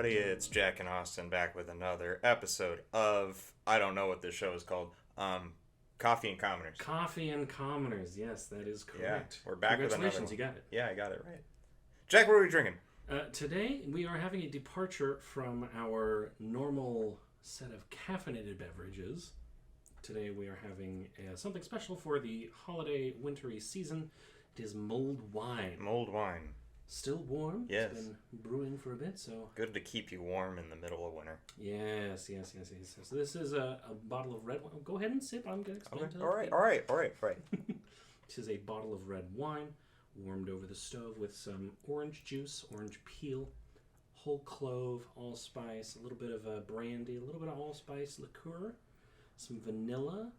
everybody. It's Jack and Austin back with another episode of, I don't know what this show is called, Coffee and Commoners. Coffee and Commoners, yes, that is correct. Yeah, we're back with another one. Congratulations, you got it. Yeah, I got it right. Jack, what are we drinking? Today, we are having a departure from our normal set of caffeinated beverages. Today, we are having something special for the holiday wintry season. It is mulled wine. Mulled wine. Still warm. Yes. It's been brewing for a bit, so... Good to keep you warm in the middle of winter. Yes. So this is a bottle of red wine. Go ahead and sip. I'm going to explain to Okay. All right. This is a bottle of red wine, warmed over the stove with some orange juice, orange peel, whole clove, allspice, a little bit of brandy, a little bit of allspice liqueur, some vanilla,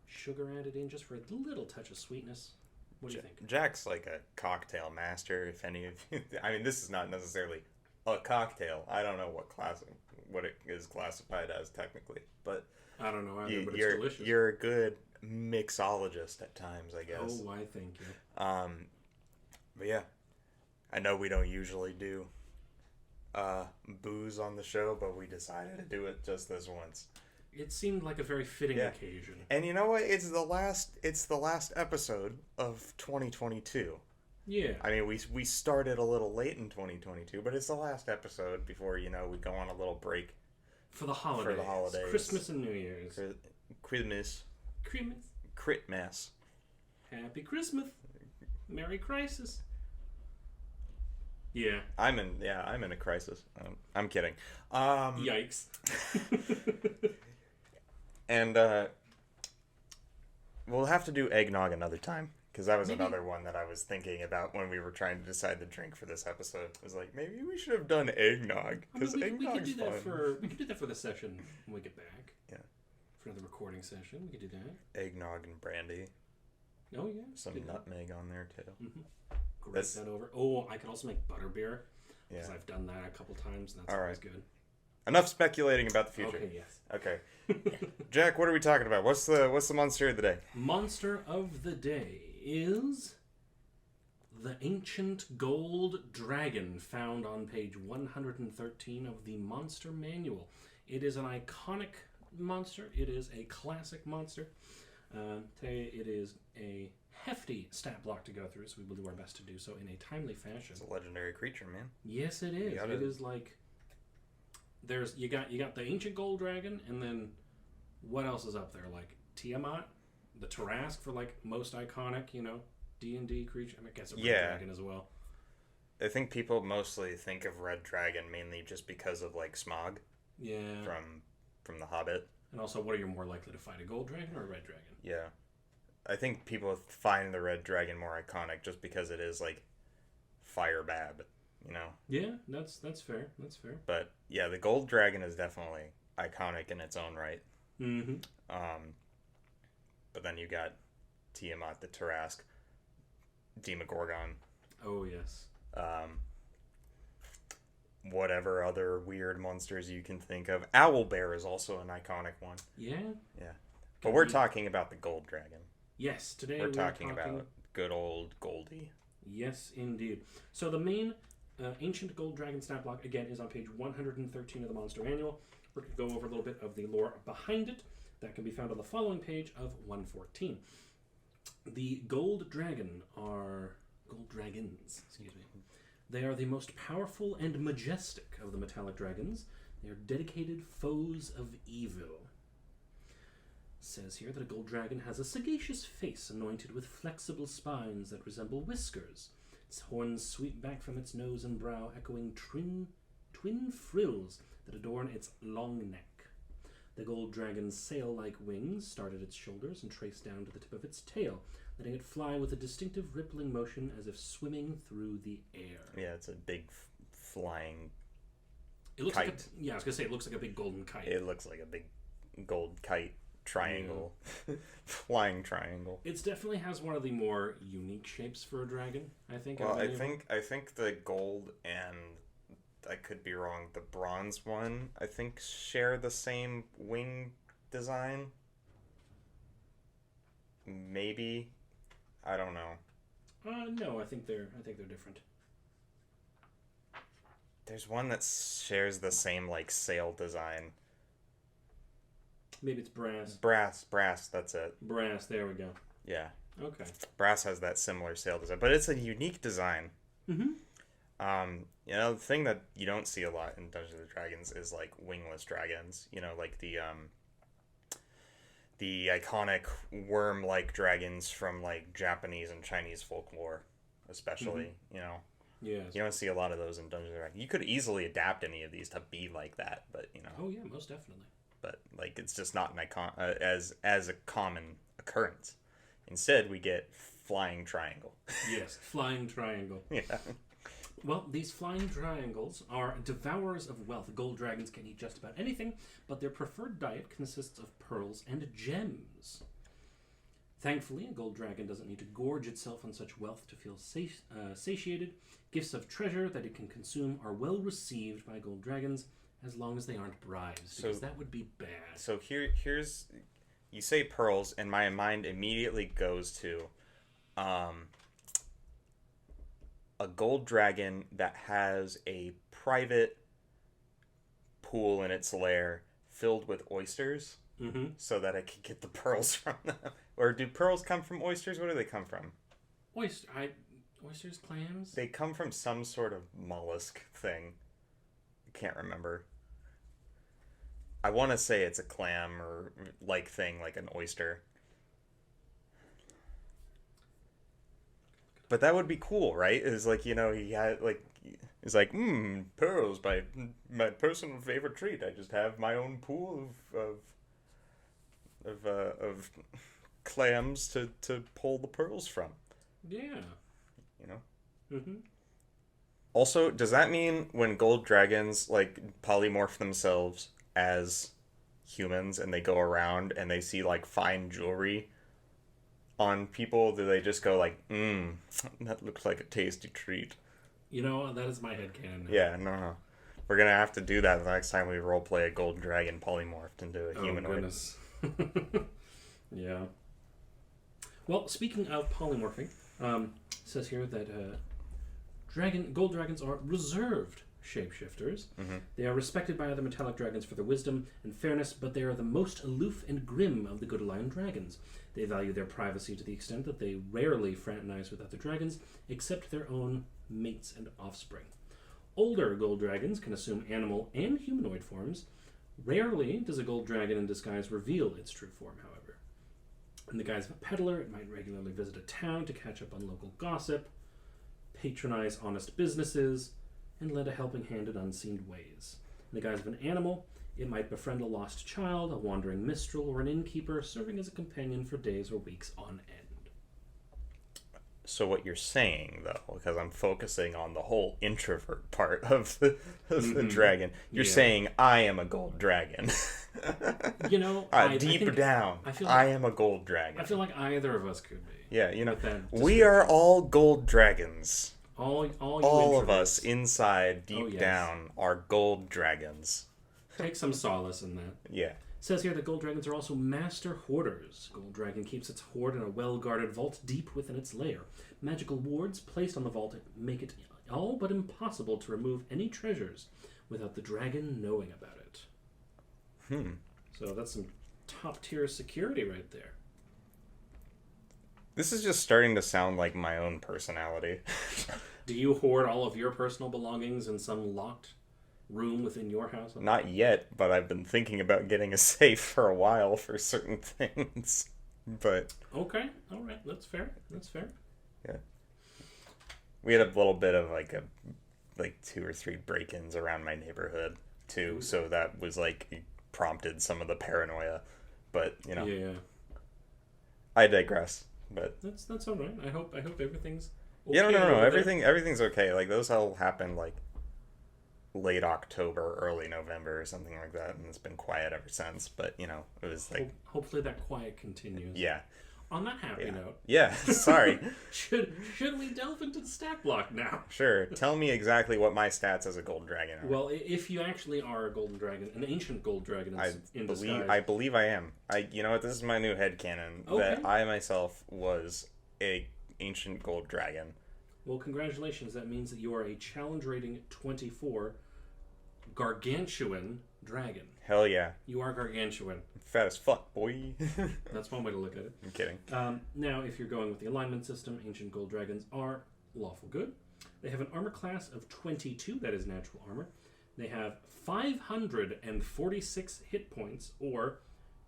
sugar added in just for a little touch of sweetness. What do you think? Jack's like a cocktail master, if any of you... I mean, this is not necessarily a cocktail. I don't know what it is classified as technically, but... I don't know either, but it's delicious. You're a good mixologist at times, I guess. Oh, why, thank you. But yeah, I know we don't usually do booze on the show, but we decided to do it just this once. It seemed like a very fitting occasion. And you know what? It's the last episode of 2022. Yeah. I mean, we started a little late in 2022, but it's the last episode before, we go on a little break. For the holidays. Christmas and New Year's. Christmas. Happy Christmas. Merry Crisis. Yeah. I'm in a crisis. I'm kidding. Yikes. And we'll have to do eggnog another time, because that was another one that I was thinking about when we were trying to decide the drink for this episode. It was like, maybe we should have done eggnog, because eggnog's fun. We could do that for the session when we get back. Yeah. For another recording session, we could do that. Eggnog and brandy. Oh, yeah. Some nutmeg on there, too. Mm-hmm. Grate that over. Oh, I could also make butterbeer, because I've done that a couple times, and that's always good. Enough speculating about the future. Okay, yes. Okay. Jack, what are we talking about? What's the monster of the day? Monster of the day is the ancient gold dragon found on page 113 of the Monster Manual. It is an iconic monster. It is a classic monster. Today it is a hefty stat block to go through, so we will do our best to do so in a timely fashion. It's a legendary creature, man. Yes, it is. It is like... You got the ancient gold dragon, and then what else is up there? Like Tiamat, the Tarrasque for like most iconic, D&D creature. I mean, I guess a red dragon as well. I think people mostly think of red dragon mainly just because of like Smog. Yeah. From The Hobbit. And also, what are you more likely to fight, a gold dragon or a red dragon? Yeah, I think people find the red dragon more iconic just because it is like fire bab. Yeah, that's fair. That's fair. But yeah, the gold dragon is definitely iconic in its own right. Mm-hmm. But then you got Tiamat, the Tarrasque, Demogorgon. Oh yes. Whatever other weird monsters you can think of. Owlbear is also an iconic one. Yeah. Yeah. But we're talking about the gold dragon. Yes, today we're talking about good old Goldie. Yes, indeed. So the main ancient gold dragon stat block, again, is on page 113 of the Monster Manual. We're going to go over a little bit of the lore behind it. That can be found on the following page of 114. The gold dragons, They are the most powerful and majestic of the metallic dragons. They are dedicated foes of evil. It says here that a gold dragon has a sagacious face anointed with flexible spines that resemble whiskers. Its horns sweep back from its nose and brow, echoing twin frills that adorn its long neck. The gold dragon's sail-like wings start at its shoulders and trace down to the tip of its tail, letting it fly with a distinctive rippling motion as if swimming through the air. Yeah, it's a big flying kite. I was going to say, it looks like a big golden kite. It looks like a big gold kite triangle. Yeah. Flying triangle. It definitely has one of the more unique shapes for a dragon, I think. Well, I think the gold and, I could be wrong, the bronze one, I think share the same wing design. Maybe. I don't know. No, I think they're different. There's one that shares the same like sail design. Maybe it's brass. Brass. That's it. Brass. There we go. Yeah. Okay. Brass has that similar sail design, but it's a unique design. Mm-hmm. The thing that you don't see a lot in Dungeons and Dragons is like wingless dragons. Like the iconic worm-like dragons from like Japanese and Chinese folklore, especially. Yes. You don't see a lot of those in Dungeons and Dragons. You could easily adapt any of these to be like that, but Oh yeah, most definitely. But like it's just not an as a common occurrence. Instead, we get flying triangle. Yes, flying triangle. Yeah. Well, these flying triangles are devourers of wealth. Gold dragons can eat just about anything, but their preferred diet consists of pearls and gems. Thankfully, a gold dragon doesn't need to gorge itself on such wealth to feel satiated. Gifts of treasure that it can consume are well received by gold dragons, as long as they aren't bribes, because that would be bad. So here's... You say pearls, and my mind immediately goes to a gold dragon that has a private pool in its lair filled with oysters, so that it can get the pearls from them. Or do pearls come from oysters? Where do they come from? Oysters, clams? They come from some sort of mollusk thing. I can't remember. I want to say it's a clam or like thing, like an oyster. But that would be cool, right? It's like, he had like, it's like, pearls, my personal favorite treat. I just have my own pool of clams to pull the pearls from. Yeah. Also, does that mean when gold dragons like polymorph themselves as humans and they go around and they see like fine jewelry on people, do they just go like, that looks like a tasty treat? That is my headcanon. Yeah, no. We're gonna have to do that the next time we roleplay a gold dragon polymorphed into a humanoid. Oh, goodness. Yeah. Well, speaking of polymorphing, it says here that gold dragons are reserved shapeshifters. They are respected by other metallic dragons for their wisdom and fairness, but they are the most aloof and grim of the Good Lion dragons. They value their privacy to the extent that they rarely fraternize with other dragons, except their own mates and offspring. Older gold dragons can assume animal and humanoid forms. Rarely does a gold dragon in disguise reveal its true form, however. In the guise of a peddler, it might regularly visit a town to catch up on local gossip, patronize honest businesses, and lend a helping hand in unseen ways. In the guise of an animal, it might befriend a lost child, a wandering minstrel, or an innkeeper, serving as a companion for days or weeks on end. So what you're saying, though, because I'm focusing on the whole introvert part of the dragon, you're saying I am a gold dragon. Deep down, I am a gold dragon. I feel like either of us could be. Yeah, we are all gold dragons. All of us inside, deep down, are gold dragons. Take some solace in that. Yeah. It says here that gold dragons are also master hoarders. Gold dragon keeps its hoard in a well-guarded vault deep within its lair. Magical wards placed on the vault make it all but impossible to remove any treasures without the dragon knowing about it. So that's some top-tier security right there. This is just starting to sound like my own personality. Do you hoard all of your personal belongings in some locked room within your house? Not yet, but I've been thinking about getting a safe for a while for certain things. But okay, all right, that's fair. Yeah, we had a little bit of like 2 or 3 break-ins around my neighborhood too, so that was like prompted some of the paranoia. But yeah, I digress. But that's all right. I hope everything's okay. Yeah, no. Everything's okay. Like those all happened like late October, early November, or something like that, and it's been quiet ever since. But it was like hopefully that quiet continues. Yeah. On that happy note. Yeah. Sorry. should we delve into the stat block now? Sure. Tell me exactly what my stats as a golden dragon are. Well, if you actually are a golden dragon, an ancient gold dragon in disguise. I believe I am. This is my new headcanon, that I myself was a ancient gold dragon. Well, congratulations. That means that you are a challenge rating 24 gargantuan dragon. Hell yeah. You are gargantuan. Fat as fuck, boy. That's one way to look at it. I'm kidding. Now, if you're going with the alignment system, ancient gold dragons are lawful good. They have an armor class of 22, that is natural armor. They have 546 hit points, or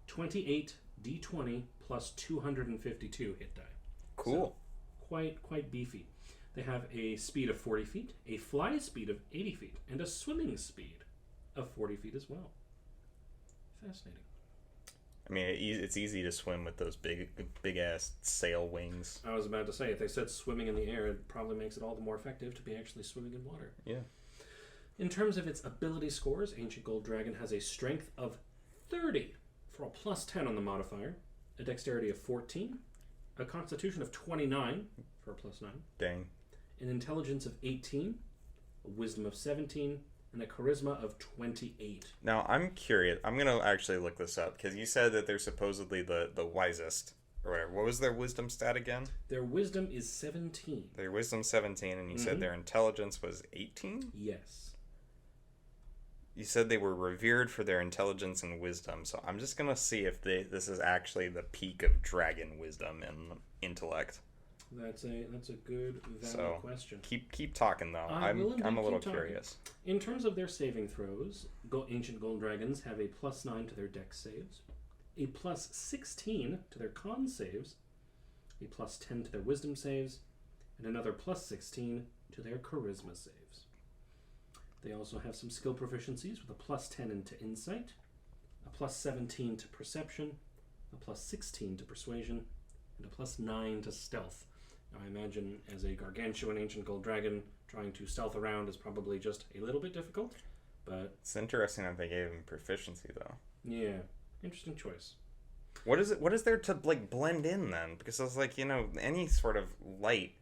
28 d20 plus 252 hit die. Cool. So, quite beefy. They have a speed of 40 feet, a fly speed of 80 feet, and a swimming speed of 40 feet as well. Fascinating. I mean, it's easy to swim with those big ass sail wings. I was about to say, if they said swimming in the air, it probably makes it all the more effective to be actually swimming in water. Yeah. In terms of its ability scores, Ancient Gold Dragon has a strength of 30 for a plus 10 on the modifier, a dexterity of 14, a constitution of 29 for a plus 9. Dang. An intelligence of 18, a wisdom of 17, and a charisma of 28. Now, I'm curious. I'm going to actually look this up, because you said that they're supposedly the wisest, or whatever. What was their wisdom stat again? Their wisdom is 17. Their wisdom 17, and you said their intelligence was 18? Yes. You said they were revered for their intelligence and wisdom, so I'm just going to see if this is actually the peak of dragon wisdom and intellect. That's a good, valid question. Keep talking though. I'm a little curious. In terms of their saving throws, ancient gold dragons have a plus 9 to their dex saves, a plus 16 to their con saves, a plus 10 to their wisdom saves, and another plus 16 to their charisma saves. They also have some skill proficiencies with a plus 10 into insight, a plus 17 to perception, a plus 16 to persuasion, and a plus 9 to stealth. Now, I imagine as a gargantuan ancient gold dragon, trying to stealth around is probably just a little bit difficult, but... It's interesting that they gave him proficiency, though. Yeah, interesting choice. What is there to, like, blend in, then? Because it's like, any sort of light,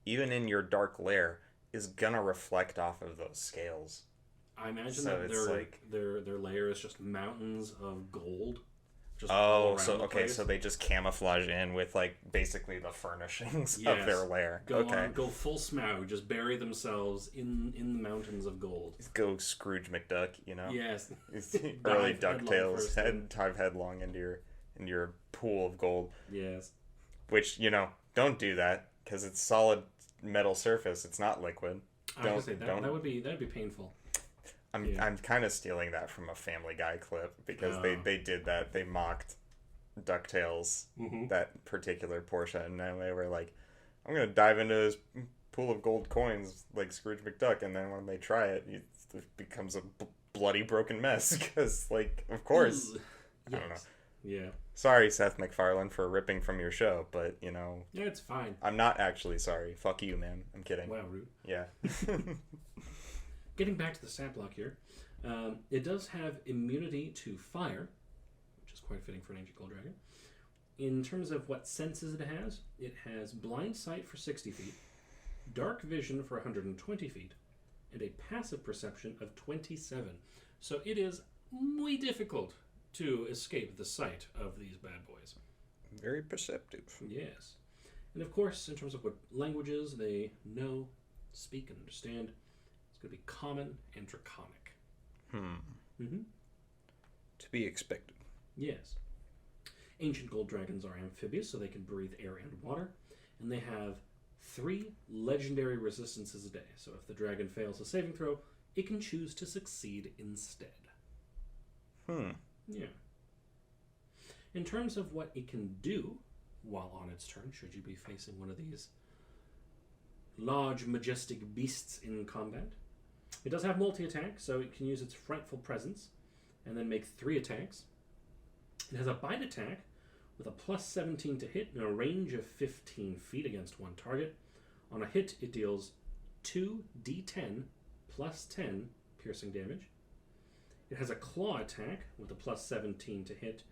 even in your dark lair, is gonna reflect off of those scales. I imagine that their lair is just mountains of gold. So they just camouflage in with like basically the furnishings of their lair. Go full Smaug, just bury themselves in the mountains of gold. Go Scrooge McDuck, Yes. Early DuckTales, dive headlong into your pool of gold. Yes. Which don't do that because it's solid metal surface. It's not liquid. I would say that would be painful. I'm kind of stealing that from a Family Guy clip because they did that. They mocked DuckTales, that particular portion, and they were like, I'm going to dive into this pool of gold coins like Scrooge McDuck, and then when they try it, it becomes a bloody broken mess because, like, of course. I don't know. Yeah. Sorry, Seth MacFarlane, for ripping from your show, but, Yeah, it's fine. I'm not actually sorry. Fuck you, man. I'm kidding. Wow, rude. Yeah. Getting back to the stat block here, it does have immunity to fire, which is quite fitting for an ancient gold dragon. In terms of what senses it has blind sight for 60 feet, dark vision for 120 feet, and a passive perception of 27. So it is muy difficult to escape the sight of these bad boys. Very perceptive. Yes. And of course, in terms of what languages they know, speak, and understand, it's going to be Common and Draconic. To be expected. Yes. Ancient gold dragons are amphibious, so they can breathe air and water, and they have 3 legendary resistances a day. So if the dragon fails a saving throw, it can choose to succeed instead. Yeah. In terms of what it can do while on its turn, should you be facing one of these large, majestic beasts in combat, it does have multi-attack, so it can use its frightful presence and then make 3 attacks. It has a bite attack with a plus 17 to hit and a range of 15 feet against one target. On a hit, it deals 2d10 plus 10 piercing damage. It has a claw attack with a plus 17 to hit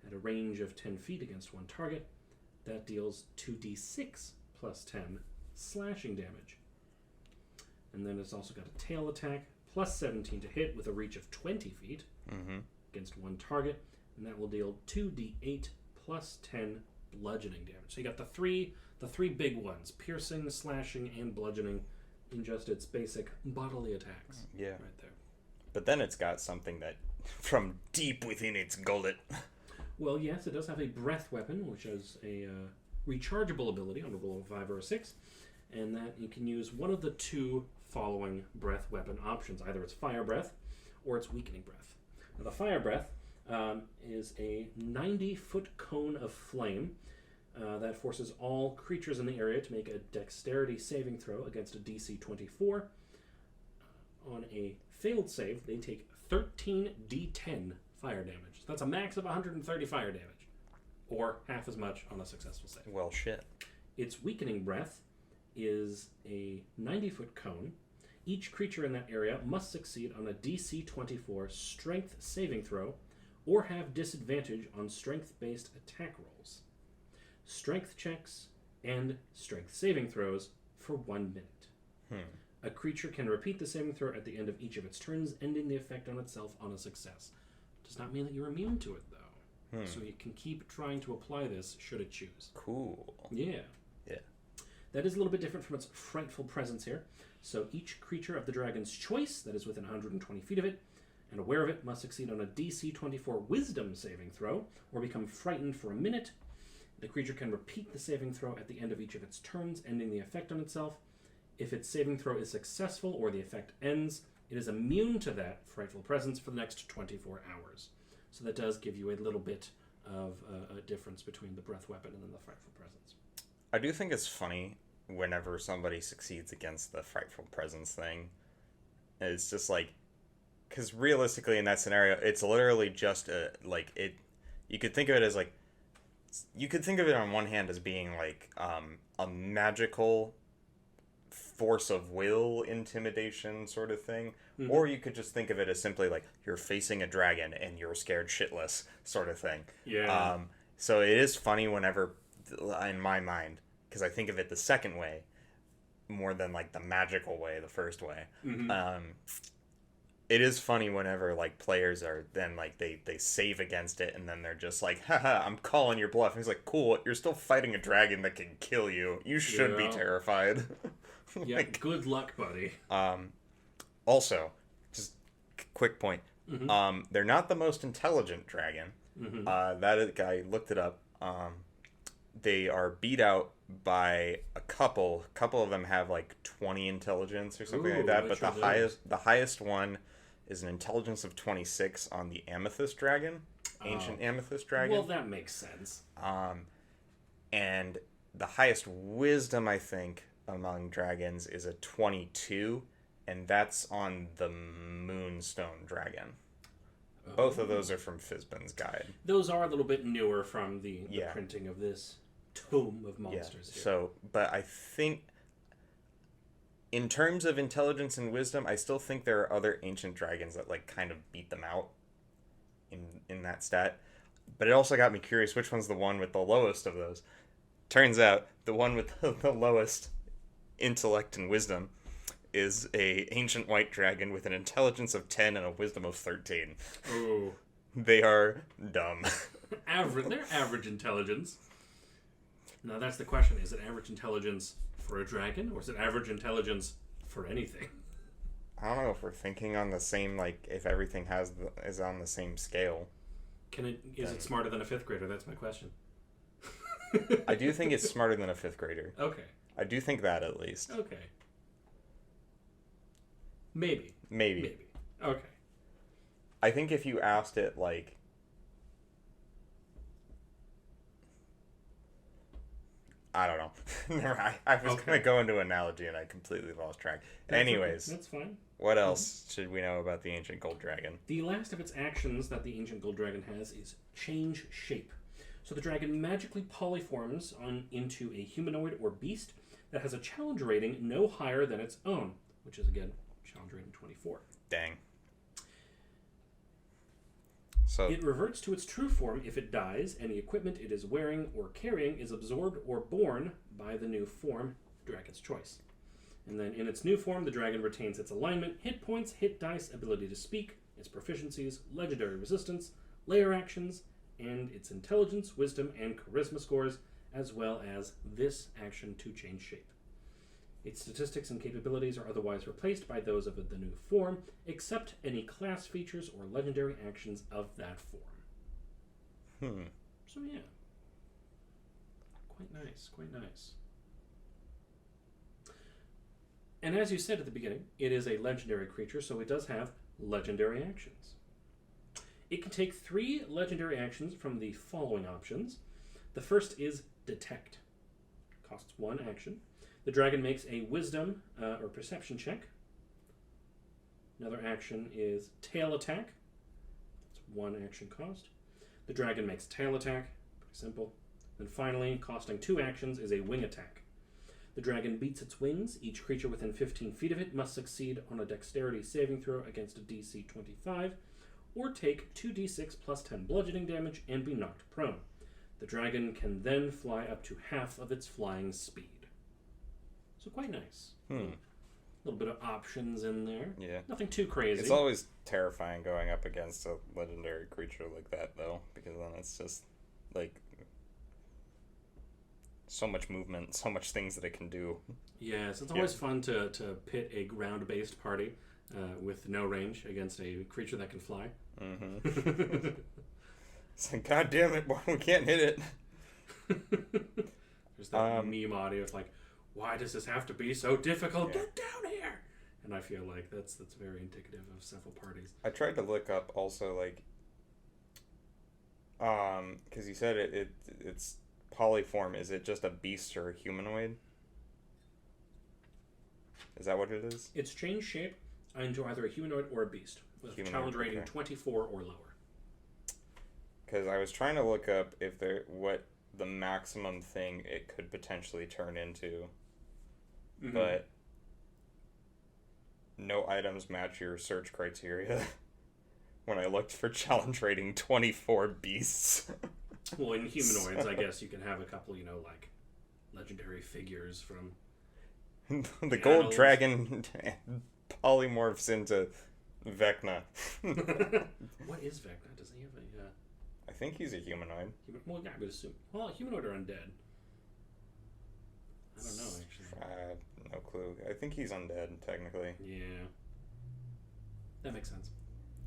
at a range of 10 feet against one target. That deals 2d6 plus 10 slashing damage. And then it's also got a tail attack, plus 17 to hit with a reach of 20 feet against one target. And that will deal 2d8 plus 10 bludgeoning damage. So you got the three big ones: piercing, slashing, and bludgeoning in just its basic bodily attacks. Yeah. Right there. But then it's got something that, from deep within its gullet. Well, yes, it does have a breath weapon, which is a rechargeable ability on a roll of 5 or a 6, and that you can use one of the two following breath weapon options. Either it's fire breath or it's weakening breath. Now, the fire breath is a 90-foot cone of flame that forces all creatures in the area to make a dexterity saving throw against a DC 24. On a failed save, they take 13 d10 fire damage. So that's a max of 130 fire damage, or half as much on a successful save. Well, shit. Its weakening breath is a 90-foot cone. Each creature in that area must succeed on a DC 24 strength saving throw or have disadvantage on strength-based attack rolls, strength checks, and strength saving throws for 1 minute. A creature can repeat the saving throw at the end of each of its turns, ending the effect on itself on a success. Does not mean that you're immune to it, though. So you can keep trying to apply this should it choose. Cool. Yeah. Yeah. That is a little bit different from its frightful presence here. So each creature of the dragon's choice that is within 120 feet of it and aware of it must succeed on a DC 24 wisdom saving throw or become frightened for a minute. The creature can repeat the saving throw at the end of each of its turns, ending the effect on itself. If its saving throw is successful or the effect ends, it is immune to that frightful presence for the next 24 hours. So that does give you a little bit of a difference between the breath weapon and then the frightful presence. I do think it's funny whenever somebody succeeds against the frightful presence thing. It's just like, because realistically in that scenario, it's literally just you could think of it as like, you could think of it on one hand as being like a magical force of will intimidation sort of thing, or you could just think of it as simply like you're facing a dragon and you're scared shitless sort of thing. So it is funny whenever, in my mind, because I think of it the second way more than like the magical way, the first way. It is funny whenever like players are then like they save against it and then they're just like, haha, I'm calling your bluff. And he's like, cool, you're still fighting a dragon that can kill you. You should be terrified. Yeah, good luck, buddy. Also, just quick point. They're not the most intelligent dragon. That guy looked it up. They are beat out by a couple. A couple of them have like 20 intelligence or something like that. But the highest one is an intelligence of 26 on the amethyst dragon, ancient amethyst dragon. Well, that makes sense. And the highest wisdom, I think, among dragons is a 22, and that's on the Moonstone dragon. Both of those are from Fizban's guide. Those are a little bit newer from the printing of this tome of monsters here. So, but I think in terms of intelligence and wisdom, I still think there are other ancient dragons that like kind of beat them out in that stat. But it also got me curious, which one's the one with the lowest of those? Turns out the one with the lowest intellect and wisdom is a ancient white dragon with an intelligence of 10 and a wisdom of 13. Oh. They are dumb. They're average intelligence. Now that's the question. Is it average intelligence for a dragon, or is it average intelligence for anything? I don't know if we're thinking on the same, like, if everything is on the same scale. Is it smarter than a 5th grader? That's my question. I do think it's smarter than a 5th grader. Okay. I do think that, at least. Okay. Maybe. Okay. I think if you asked it, like... I don't know. I was going to go into analogy and I completely lost track. Anyways. That's fine. What else should we know about the Ancient Gold Dragon? The last of its actions that the Ancient Gold Dragon has is change shape. So the dragon magically polyforms into a humanoid or beast that has a challenge rating no higher than its own, which is, again, challenge rating 24. Dang. So it reverts to its true form if it dies. Any equipment it is wearing or carrying is absorbed or borne by the new form, dragon's choice. And then in its new form, the dragon retains its alignment, hit points, hit dice, ability to speak, its proficiencies, legendary resistance, layer actions, and its intelligence, wisdom, and charisma scores, as well as this action to change shape. Its statistics and capabilities are otherwise replaced by those of the new form, except any class features or legendary actions of that form. So yeah. Quite nice, quite nice. And as you said at the beginning, it is a legendary creature, so it does have legendary actions. It can take 3 legendary actions from the following options. The first is Detect. Costs 1 action. The dragon makes a Wisdom or Perception check. Another action is Tail Attack. That's 1 action cost. The dragon makes Tail Attack. Pretty simple. And finally, costing 2 actions, is a Wing Attack. The dragon beats its wings. Each creature within 15 feet of it must succeed on a dexterity saving throw against a DC 25, or take 2d6 plus 10 bludgeoning damage and be knocked prone. The dragon can then fly up to half of its flying speed. So quite nice. A little bit of options in there. Yeah. Nothing too crazy. It's always terrifying going up against a legendary creature like that, though, because then it's just, like, so much movement, so much things that it can do. Yes, it's always fun to pit a ground-based party with no range against a creature that can fly. It's like, God damn it, we can't hit it. There's that meme audio of like, why does this have to be so difficult? Get down here! And I feel like that's very indicative of several parties. I tried to look up also, like, because you said it's polyform. Is it just a beast or a humanoid? Is that what it is? It's changed shape into either a humanoid or a beast, with a challenge rating 24 or lower. Because I was trying to look up what the maximum thing it could potentially turn into, but no items match your search criteria. When I looked for challenge rating 24 beasts. Well, in humanoids, I guess you can have a couple, like legendary figures from the gold dragon polymorphs into Vecna. What is Vecna? Does he have a... I think he's a humanoid. Well, I would assume. Well, humanoid or undead? I don't know, actually. No clue. I think he's undead, technically. Yeah. That makes sense.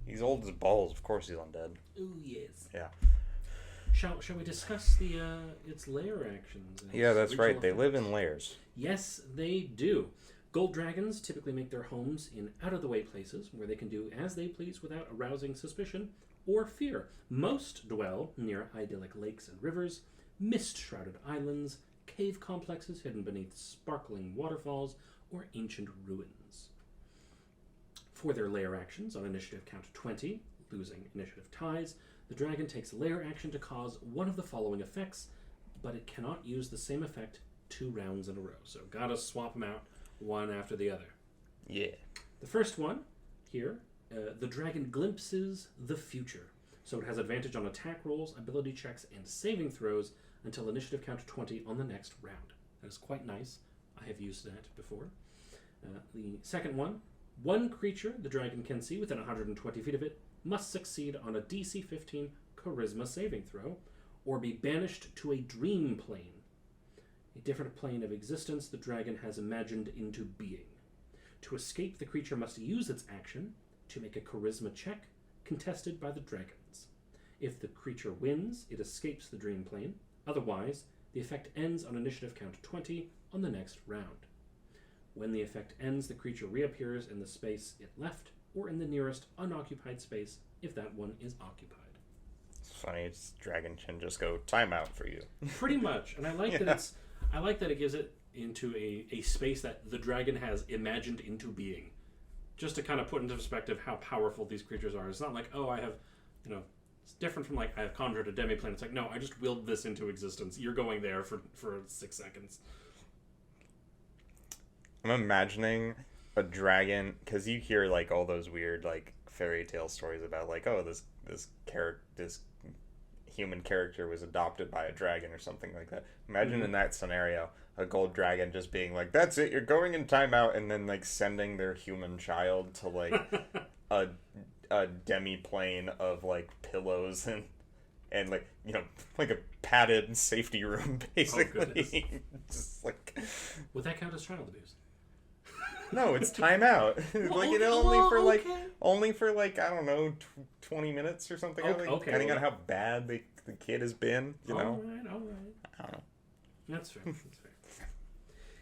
He's old as balls. Of course he's undead. Ooh, yes. Yeah. Shall we discuss its lair actions? Yeah, that's right. They effects? live in lairs. Yes, they do. Gold dragons typically make their homes in out-of-the-way places where they can do as they please without arousing suspicion or fear. Most dwell near idyllic lakes and rivers, mist-shrouded islands, cave complexes hidden beneath sparkling waterfalls, or ancient ruins. For their lair actions on initiative count 20, losing initiative ties, the dragon takes lair action to cause one of the following effects, but it cannot use the same effect 2 rounds in a row. So gotta swap them out one after the other. Yeah. The first one here, the dragon glimpses the future. So it has advantage on attack rolls, ability checks, and saving throws until initiative count 20 on the next round. That is quite nice. I have used that before. The second one creature the dragon can see within 120 feet of it must succeed on a DC 15 charisma saving throw, or be banished to a dream plane, a different plane of existence the dragon has imagined into being. To escape, the creature must use its action to make a charisma check contested by the dragons. If the creature wins, it escapes the dream plane. Otherwise, the effect ends on initiative count 20 on the next round. When the effect ends, the creature reappears in the space it left, or in the nearest unoccupied space if that one is occupied. It's funny, dragon can just go timeout for you. Pretty much, and I like that it gives it into a space that the dragon has imagined into being. Just to kind of put into perspective how powerful these creatures are. It's not like, oh, I have, it's different from like I have conjured a demiplane. It's like, no, I just willed this into existence. You're going there for 6 seconds. I'm imagining a dragon, because you hear like all those weird like fairy tale stories about like, oh, this human character was adopted by a dragon or something like that. Imagine in that scenario a gold dragon just being like, that's it, you're going in timeout, and then like sending their human child to like a demi plane of like pillows and like like a padded safety room goodness. basically. Just like Would that count as child abuse? no, it's timeout. Only for like I don't know 20 minutes or something. Depending on how bad the kid has been. All right. I don't know. That's fair.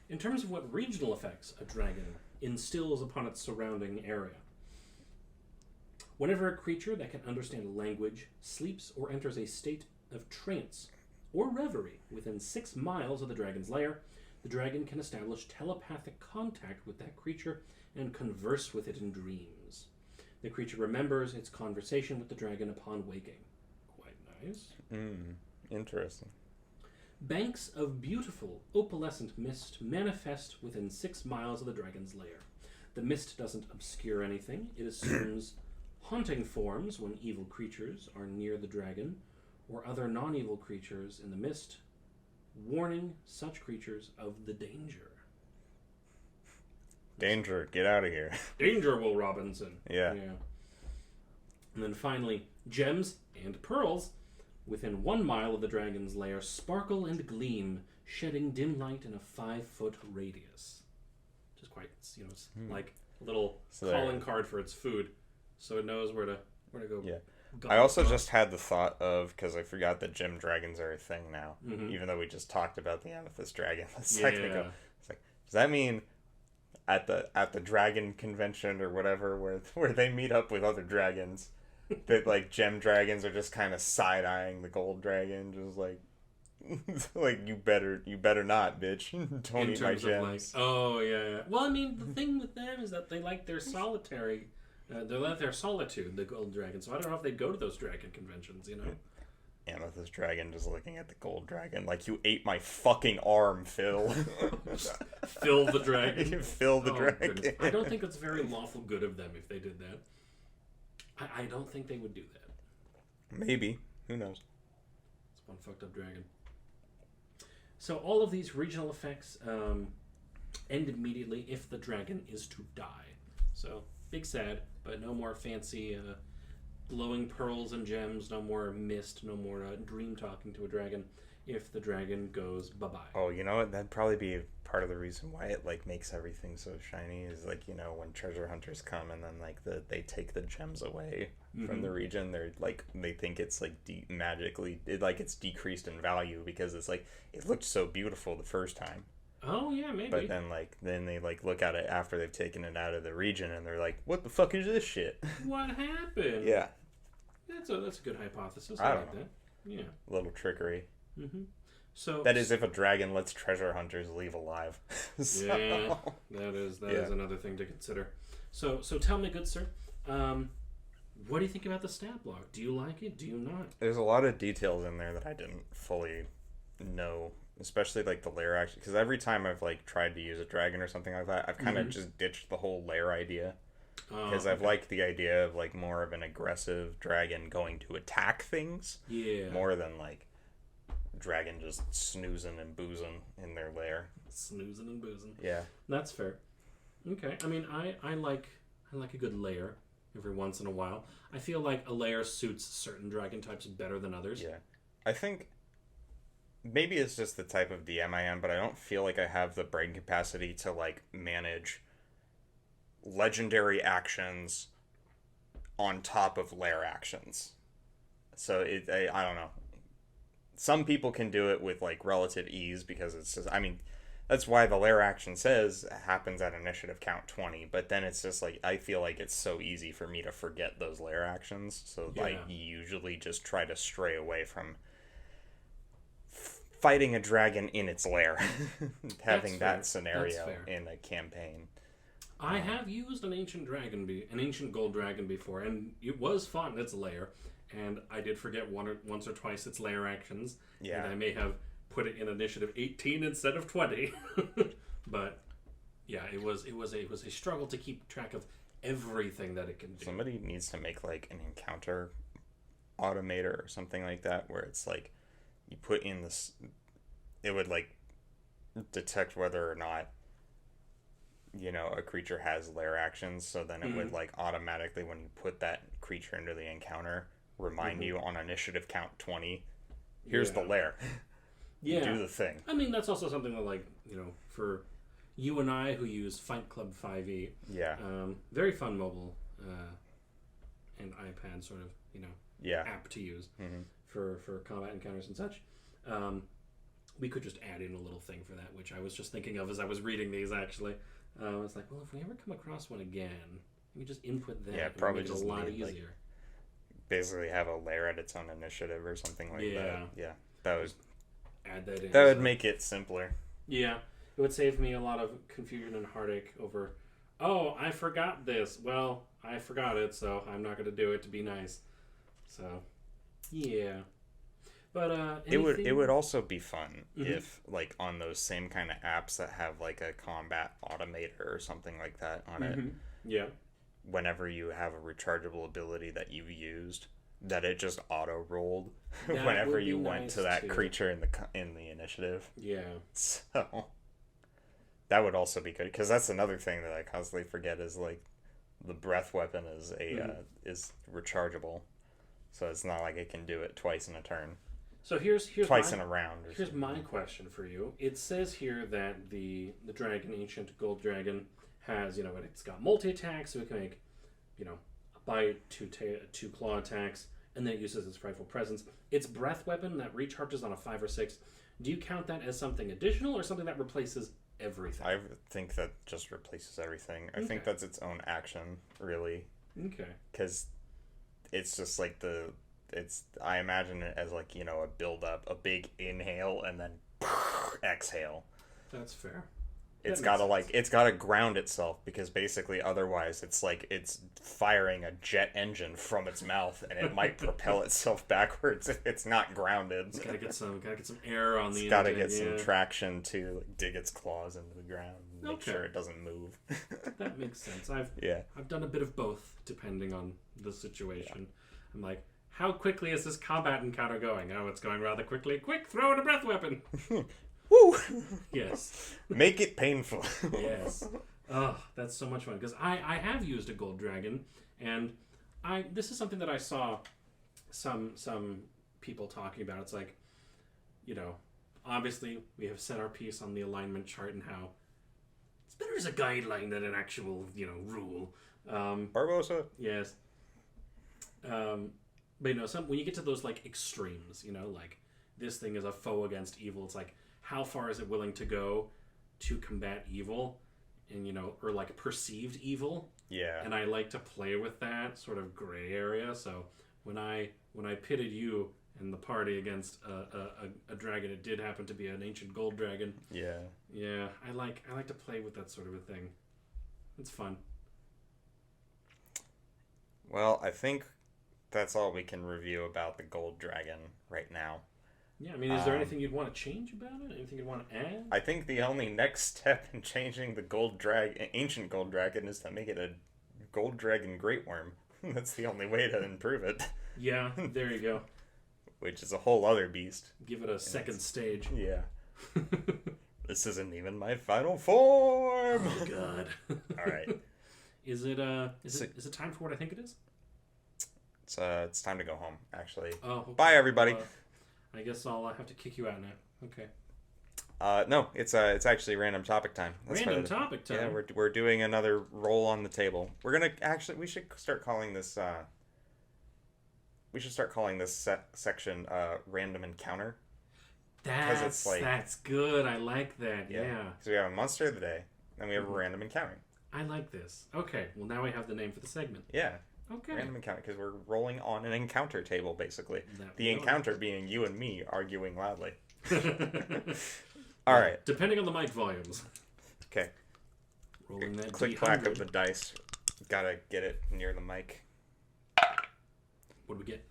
In terms of what regional effects a dragon instills upon its surrounding area. Whenever a creature that can understand a language sleeps or enters a state of trance or reverie within 6 miles of the dragon's lair, the dragon can establish telepathic contact with that creature and converse with it in dreams. The creature remembers its conversation with the dragon upon waking. Quite nice. Interesting. Banks of beautiful opalescent mist manifest within 6 miles of the dragon's lair. The mist doesn't obscure anything. It assumes haunting forms when evil creatures are near the dragon or other non-evil creatures in the mist, warning such creatures of the danger. Danger, get out of here. Danger, Will Robinson. Yeah. And then finally, gems and pearls within 1 mile of the dragon's lair sparkle and gleam, shedding dim light in a 5-foot radius. Which is quite, it's like a little calling card for its food, so it knows where to go. Yeah. I also just had the thought of, because I forgot that gem dragons are a thing now, even though we just talked about the amethyst dragon a second ago. It's like, does that mean at the dragon convention or whatever, where they meet up with other dragons, that like gem dragons are just kind of side-eyeing the gold dragon, just like like you better not, bitch. Don't eat my gems. Well, I mean, the thing with them is that they like their solitary. They let their solitude, the gold dragon. So I don't know if they'd go to those dragon conventions, Amethyst dragon just looking at the gold dragon like, you ate my fucking arm, Phil. Fill the dragon. Fill the dragon. Goodness. I don't think it's very lawful good of them if they did that. I don't think they would do that. Maybe. Who knows? It's one fucked up dragon. So all of these regional effects end immediately if the dragon is to die. So, big sad, but no more fancy glowing pearls and gems, no more mist, no more dream talking to a dragon if the dragon goes bye-bye. Oh, you know what? That'd probably be part of the reason why it like makes everything so shiny is like, when treasure hunters come and then like they take the gems away from the region, they're like, they think it's like it's decreased in value because it's like it looked so beautiful the first time. Oh yeah, maybe. But then they like look at it after they've taken it out of the region and they're like, what the fuck is this shit? What happened? Yeah. That's a good hypothesis. I like don't know. That. Yeah. A little trickery. So that is if a dragon lets treasure hunters leave alive. Yeah, that is another thing to consider. So tell me, good sir, what do you think about the stat block? Do you like it? Do you not? There's a lot of details in there that I didn't fully know, especially like the lair action. Because every time I've like tried to use a dragon or something like that, I've kind of just ditched the whole lair idea. Because I've liked the idea of like more of an aggressive dragon going to attack things. Yeah. More than like dragon just snoozing and boozing in their lair. Snoozing and boozing. Yeah. That's fair. Okay. I mean, I like a good lair every once in a while. I feel like a lair suits certain dragon types better than others. Yeah. I think maybe it's just the type of DM I am, but I don't feel like I have the brain capacity to like manage legendary actions on top of lair actions. So I don't know. Some people can do it with like relative ease because it's just, I mean, that's why the lair action says it happens at initiative count 20, but then it's just like, I feel like it's so easy for me to forget those lair actions. So I usually just try to stray away from fighting a dragon in its lair. Having that scenario in a campaign. I have used an ancient gold dragon before, and it was fun. It's a lair, and I did forget once or twice its lair actions. Yeah, and I may have put it in initiative 18 instead of 20. But yeah, it was a struggle to keep track of everything that it can do. Somebody needs to make like an encounter automator or something like that, where it's like you put in this, it would like detect whether or not a creature has lair actions, so then it would like automatically, when you put that creature into the encounter, remind you on initiative count 20, here's the lair. Yeah. Do the thing. I mean, that's also something that, like, for you and I who use Fight Club 5e, Yeah. very fun mobile and iPad sort of, app to use for combat encounters and such. We could just add in a little thing for that, which I was just thinking of as I was reading these, actually. I was like, well, if we ever come across one again, we just input that. Yeah, and probably make it just a lot need, easier. like, basically have a lair at its own initiative or something like that. Yeah, that would add that in. That would make it simpler. Yeah, it would save me a lot of confusion and heartache over, oh, I forgot this. Well, I forgot it, so I'm not going to do it to be nice. So, yeah. But it would also be fun if, like, on those same kind of apps that have, like, a combat automator or something like that on it. Yeah. Whenever you have a rechargeable ability that you've used, that it just auto rolled whenever you went to that creature in the initiative. Yeah. So that would also be good, because that's another thing that I constantly forget is, like, the breath weapon is is rechargeable, so it's not like it can do it twice in a turn. So here's twice in a round. Here's my question for you. It says here that the dragon, ancient gold dragon, has, it's got multi attacks, so it can make, a bite, two claw attacks, and then it uses its frightful presence. Its breath weapon that recharges on a 5 or 6. Do you count that as something additional or something that replaces everything? I think that just replaces everything. I think that's its own action, really. Okay. Because it's just like I imagine it as, like, a build up, a big inhale, and then exhale. That's fair. It's gotta ground itself, because basically otherwise it's like it's firing a jet engine from its mouth, and it might propel itself backwards if it's not grounded. It's gotta get some air on the. It's gotta get some traction to dig its claws into the ground and make sure it doesn't move. That makes sense. I've done a bit of both depending on the situation. Yeah. I'm like, how quickly is this combat encounter going? Oh, it's going rather quickly. Quick, throw in a breath weapon. Woo! Yes. Make it painful. Yes. Oh, that's so much fun. Because I have used a gold dragon, and this is something that I saw some people talking about. It's like, obviously we have set our piece on the alignment chart and how it's better as a guideline than an actual, rule. Barbosa. Yes. But when you get to those, like, extremes, like this thing is a foe against evil, it's like, how far is it willing to go to combat evil, and or like perceived evil? Yeah. And I like to play with that sort of gray area. So when I pitted you and the party against a dragon, it did happen to be an ancient gold dragon. Yeah. Yeah, I like to play with that sort of a thing. It's fun. Well, I think that's all we can review about the gold dragon right now. Yeah, I mean, is there anything you'd want to change about it? Anything you'd want to add? I think the only next step in changing the ancient gold dragon is to make it a gold dragon great worm. That's the only way to improve it. Yeah, there you go. Which is a whole other beast. Give it a second stage. Yeah. This isn't even my final form. Oh God. All right. Is it time for what I think it is? It's time to go home, actually. Oh. Okay. Bye, everybody. I guess I'll have to kick you out now. Okay. No, it's actually random topic time. Random topic time. Yeah, we're doing another roll on the table. We should start calling this section random encounter. That's good. I like that. Yeah. So we have a monster of the day, and we have a random encounter. I like this. Okay. Well, now we have the name for the segment. Yeah. Okay. Random encounter, because we're rolling on an encounter table, basically. The encounter being you and me arguing loudly. All right. Depending on the mic volumes. Okay. Rolling that click clack of the dice. Gotta get it near the mic. What do we get?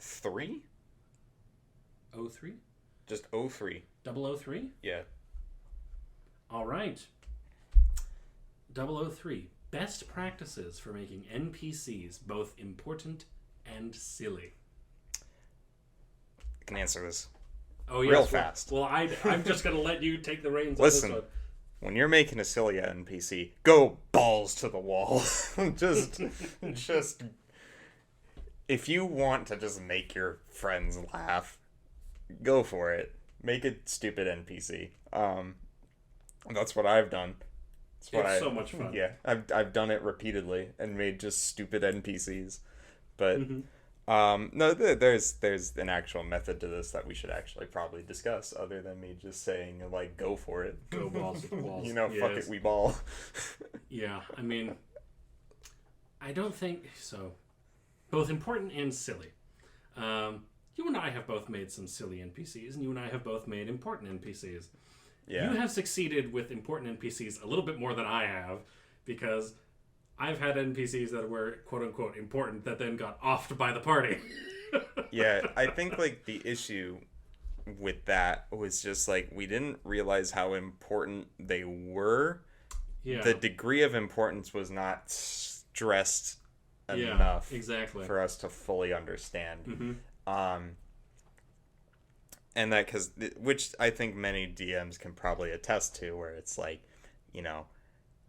3? 03? Just 03. 003? Yeah. All right. 003. Best practices for making NPCs both important and silly. I can answer this. Oh, yes. Real fast. Well, I'm just going to let you take the reins Listen, on this one. When you're making a silly NPC, go balls to the wall. just if you want to just make your friends laugh, go for it. Make a stupid NPC. That's what I've done. It's so much fun. Yeah, I've done it repeatedly and made just stupid NPCs. But Mm-hmm. no, there's an actual method to this that we should actually probably discuss, other than me just saying like go for it. Go balls with the walls. You know, fuck it, we ball. Yeah, I mean, I don't think so. Both important and silly. You and I have both made some silly NPCs, and you and I have both made important NPCs. Yeah. You have succeeded with important NPCs a little bit more than I have, because I've had NPCs that were quote-unquote important that then got offed by the party. Yeah, I think like the issue with that was just like we didn't realize how important they were. Yeah. The degree of importance was not stressed Yeah, enough exactly. for us to fully understand. Mm-hmm. And that which I think many DMs can probably attest to, where it's like, you know,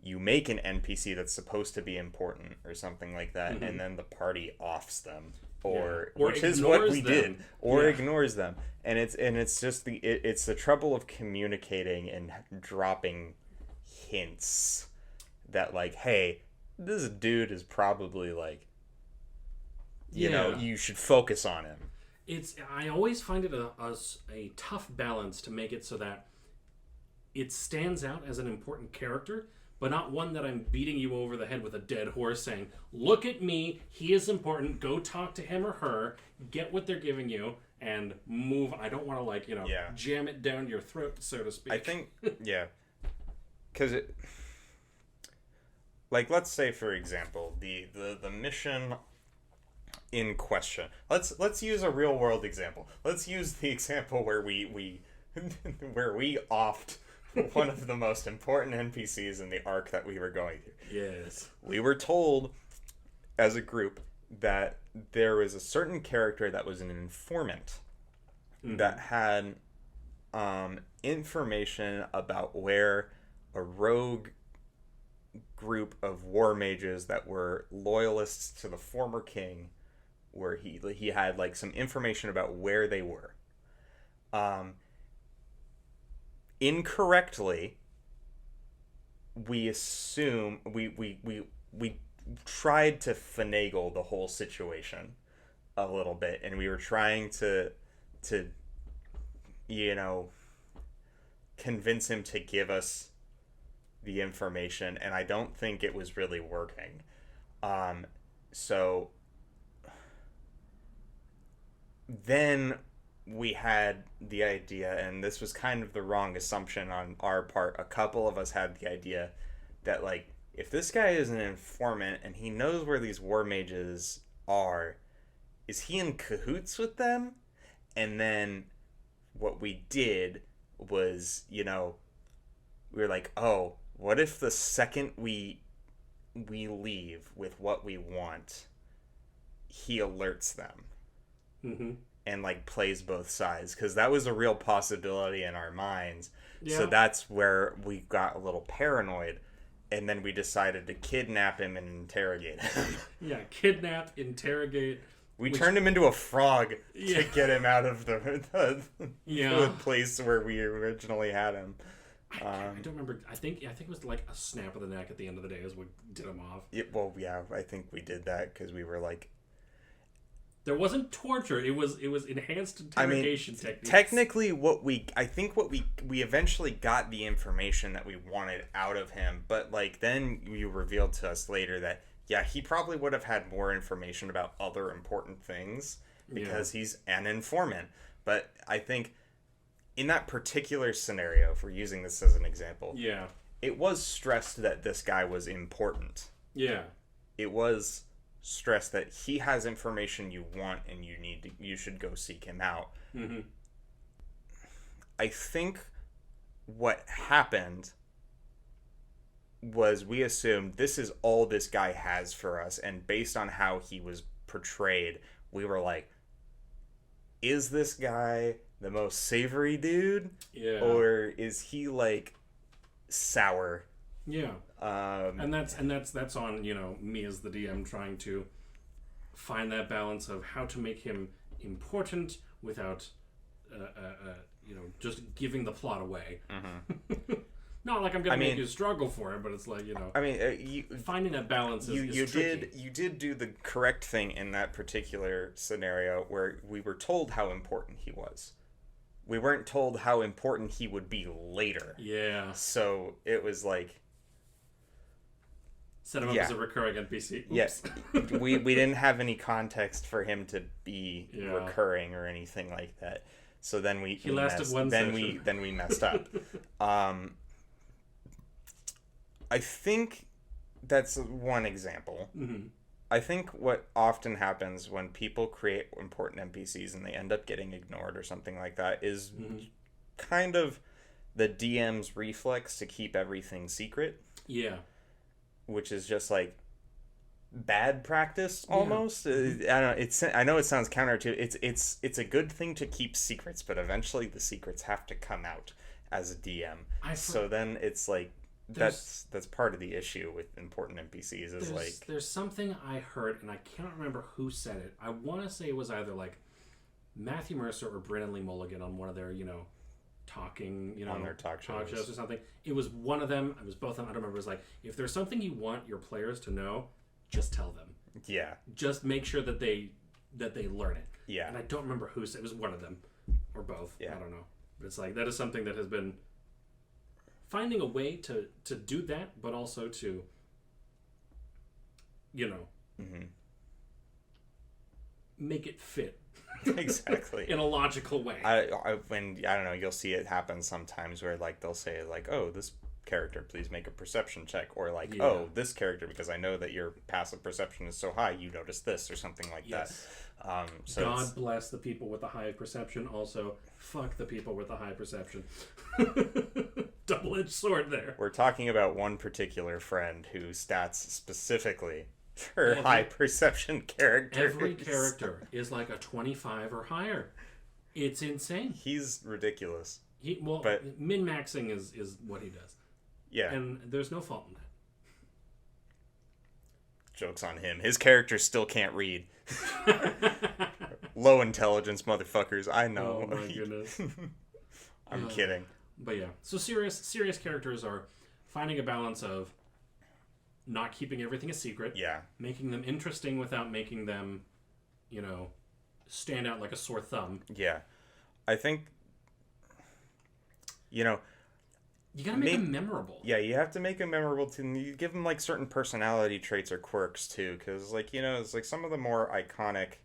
you make an NPC that's supposed to be important or something like that, Mm-hmm. and then the party offs them, or Or which is what ignores we them. did, or Yeah. ignores them, and it's just it's the trouble of communicating and dropping hints that like, hey, this dude is probably like, you know, Yeah. you should focus on him. I always find it a tough balance to make it so that it stands out as an important character, but not one that I'm beating you over the head with a dead horse saying, look at me, he is important, go talk to him or her, get what they're giving you, and move. I don't want to, like, you know, Yeah. jam it down your throat, so to speak. I think, yeah, because like, let's say for example, the mission in question. Let's use a real world example. Let's use the example where we where we offed one of the most important NPCs in the arc that we were going through. Yes. We were told as a group that there was a certain character that was an informant that had information about where a rogue group of war mages that were loyalists to the former king, where he had like some information about where they were. Incorrectly, we assume we tried to finagle the whole situation a little bit, and we were trying to you know, convince him to give us the information, and I don't think it was really working. So then we had the idea, and this was kind of the wrong assumption on our part. A couple of us had the idea that, like, if this guy is an informant and he knows where these war mages are, is he in cahoots with them? And then what we did was, you know, we were like, oh, what if the second we leave with what we want, he alerts them? Mm-hmm. And like plays both sides, because that was a real possibility in our minds. Yeah. So that's where we got a little paranoid, and then we decided to kidnap him and interrogate him. Yeah, kidnap, interrogate. We turned him into a frog Yeah. to get him out of the Yeah. place where we originally had him. I don't remember. I think it was like a snap of the neck at the end of the day is what did him off. Well, yeah, I think we did that because we were like, There wasn't torture. It was enhanced interrogation techniques. technically I think what we eventually got the information that we wanted out of him, but like then you revealed to us later that yeah, he probably would have had more information about other important things because he's an informant. But I think in that particular scenario, if we're using this as an example, Yeah. it was stressed that this guy was important. Yeah. It was stress that he has information you want and you should go seek him out. Mm-hmm. I think what happened was we assumed this is all this guy has for us, and based on how he was portrayed, we were like, is this guy the most savory dude? Yeah. Or is he like sour? Yeah. And that's on, you know, me as the DM trying to find that balance of how to make him important without, just giving the plot away. Mm-hmm. Not like I'm gonna make you struggle for it, but it's like, I mean, finding that balance is tricky. You did do the correct thing in that particular scenario where we were told how important he was. We weren't told how important he would be later. Yeah. So it was like, set him up as a recurring NPC. Oops. Yes. we didn't have any context for him to be recurring or anything like that. So then we messed up. I think that's one example. Mm-hmm. I think what often happens when people create important NPCs and they end up getting ignored or something like that is kind of the DM's reflex to keep everything secret. Yeah. Which is just like bad practice almost. I don't know, I know it sounds counter to it's a good thing to keep secrets, but eventually the secrets have to come out as a DM. So then it's like that's part of the issue with important NPCs is there's something I heard and I can't remember who said it. I want to say it was either like Matthew Mercer or Brennan Lee Mulligan on one of their talking on their talk shows or something. It was one of them. It was both of them. I don't remember. It was like, if there's something you want your players to know, just tell them. Yeah. Just make sure that they learn it. Yeah. And I don't remember who said it. It was one of them or both. Yeah. I don't know. But it's like that is something that has been finding a way to do that, but also to, make it fit. Exactly. In a logical way. I don't know, you'll see it happen sometimes where like they'll say like, oh, this character, please make a perception check, or like, oh, this character, because I know that your passive perception is so high, you notice this, or something like that. So God bless the people with the high perception. Also, fuck the people with the high perception. Double-edged sword there. We're talking about one particular friend whose stats specifically for high perception characters. Every character is like a 25 or higher. It's insane. He's ridiculous. But min-maxing is what he does. Yeah. And there's no fault in that. Joke's on him. His character still can't read. Low intelligence motherfuckers. I know. Oh my goodness. I'm kidding. But yeah. So serious characters are finding a balance of not keeping everything a secret. Yeah. Making them interesting without making them, stand out like a sore thumb. Yeah. I think, you gotta make them memorable. Yeah, you have to make them memorable too. And you give them like certain personality traits or quirks too, because like it's like some of the more iconic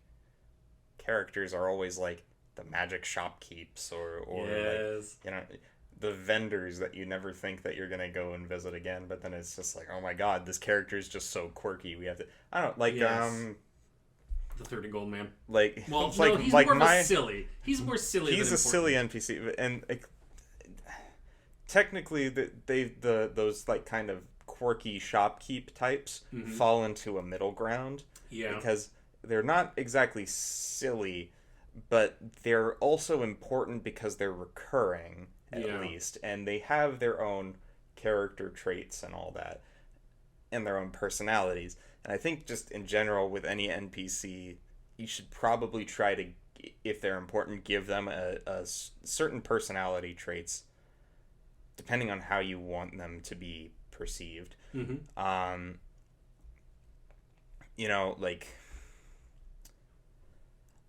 characters are always like the magic shopkeeps or yes. like the vendors that you never think that you're gonna go and visit again, but then it's just like, oh my god, this character is just so quirky. We have to the 30 gold man. Like, well, it's no, like, he's like more my, of a silly. He's more silly. He's than a silly NPC, and technically, those like kind of quirky shopkeep types fall into a middle ground. Yeah, because they're not exactly silly, but they're also important because they're recurring at least, and they have their own character traits and all that, and their own personalities. And I think just in general with any NPC, you should probably try to, if they're important, give them a certain personality traits, depending on how you want them to be perceived. Like,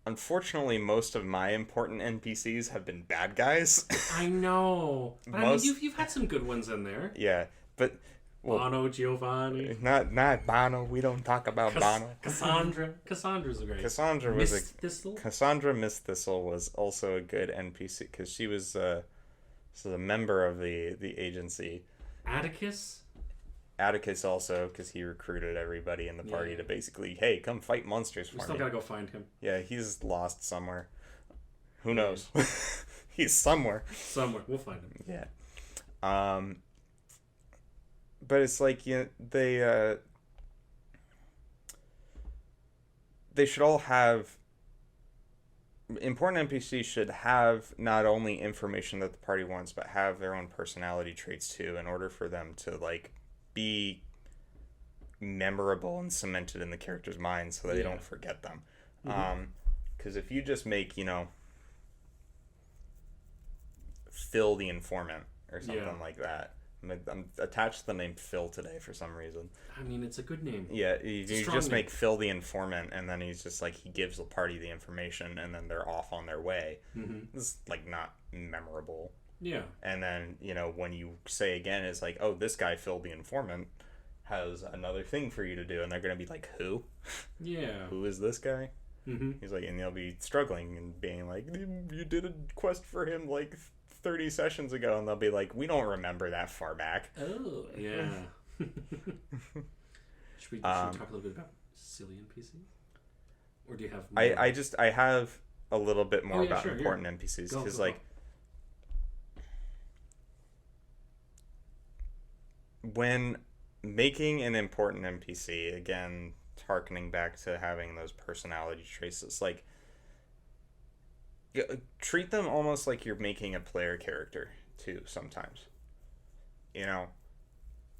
unfortunately, most of my important NPCs have been bad guys. I know. But you've had some good ones in there. Yeah, but... Bono, Giovanni. Not Bono. We don't talk about Bono. Cassandra's a great. Cassandra was Miss Thistle? Cassandra Miss Thistle was also a good NPC because she was a member of the agency. Atticus also, because he recruited everybody in the party to basically, hey, come fight monsters for me. We still gotta go find him. Yeah, he's lost somewhere. Who knows? He's somewhere. Somewhere. We'll find him. Yeah. But it's like, they should all have... Important NPCs should have not only information that the party wants, but have their own personality traits too, in order for them to, like, be memorable and cemented in the character's mind so that they don't forget them. Because if you just make, Phil the Informant or something like that. I'm attached to the name Phil today for some reason. I mean, it's a good name. Yeah, you just make Phil the Informant, and then he's just like, he gives the party the information, and then they're off on their way. It's like not memorable. Yeah. And then, when you say again, it's like, oh, this guy, Phil the Informant, has another thing for you to do, and they're going to be like, who? Yeah. Who is this guy? He's like, and they'll be struggling and being like, you did a quest for him like 30 sessions ago, and they'll be like, we don't remember that far back. Oh, yeah. Should we talk a little bit about silly NPCs? Or do you have more? I have a little bit more about important NPCs, because when making an important NPC, again, harkening back to having those personality traits, it's like, treat them almost like you're making a player character too sometimes.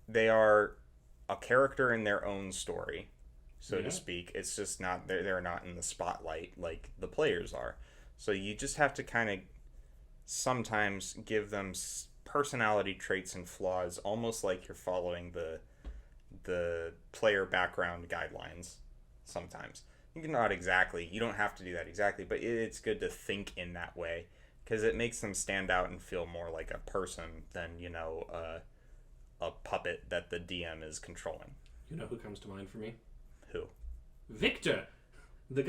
They are a character in their own story, so to speak. It's just not, they're not in the spotlight like the players are. So you just have to kind of sometimes give them personality traits and flaws, almost like you're following the player background guidelines sometimes. You don't have to do that exactly, but it's good to think in that way, because it makes them stand out and feel more like a person than, a puppet that the DM is controlling. You know who comes to mind for me? Who? Victor! The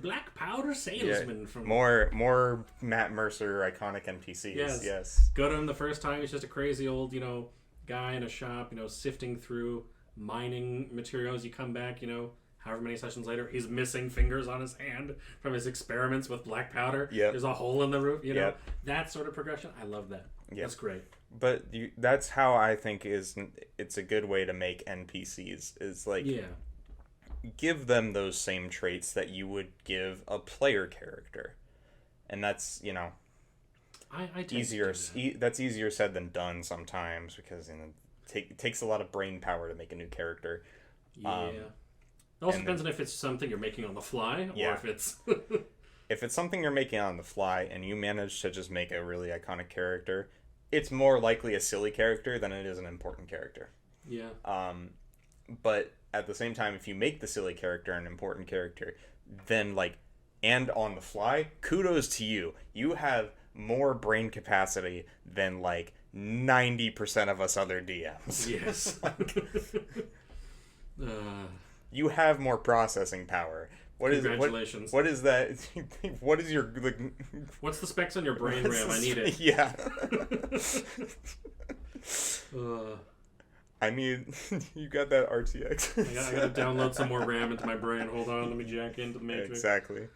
black powder salesman from... More Matt Mercer iconic NPCs. Yes. Go to him the first time, he's just a crazy old, guy in a shop, sifting through mining materials. You come back, however many sessions later, he's missing fingers on his hand from his experiments with black powder. Yep. There's a hole in the roof, that sort of progression. I love that. Yep. That's great. But that's how I think it's a good way to make NPCs, is like, give them those same traits that you would give a player character. And that's, I easier. That's easier said than done sometimes, because it takes a lot of brain power to make a new character. Yeah. It also depends on if it's something you're making on the fly, or if it's... If it's something you're making on the fly and you manage to just make a really iconic character, it's more likely a silly character than it is an important character. Yeah. But at the same time, if you make the silly character an important character, then and on the fly, kudos to you. You have more brain capacity than 90% of us other DMs. Yes. You have more processing power. Congratulations. What is that? What is your... What's the specs on your brain RAM? I need it. Yeah. I need... You got that RTX. I gotta download some more RAM into my brain. Hold on, let me jack into the Matrix. Exactly.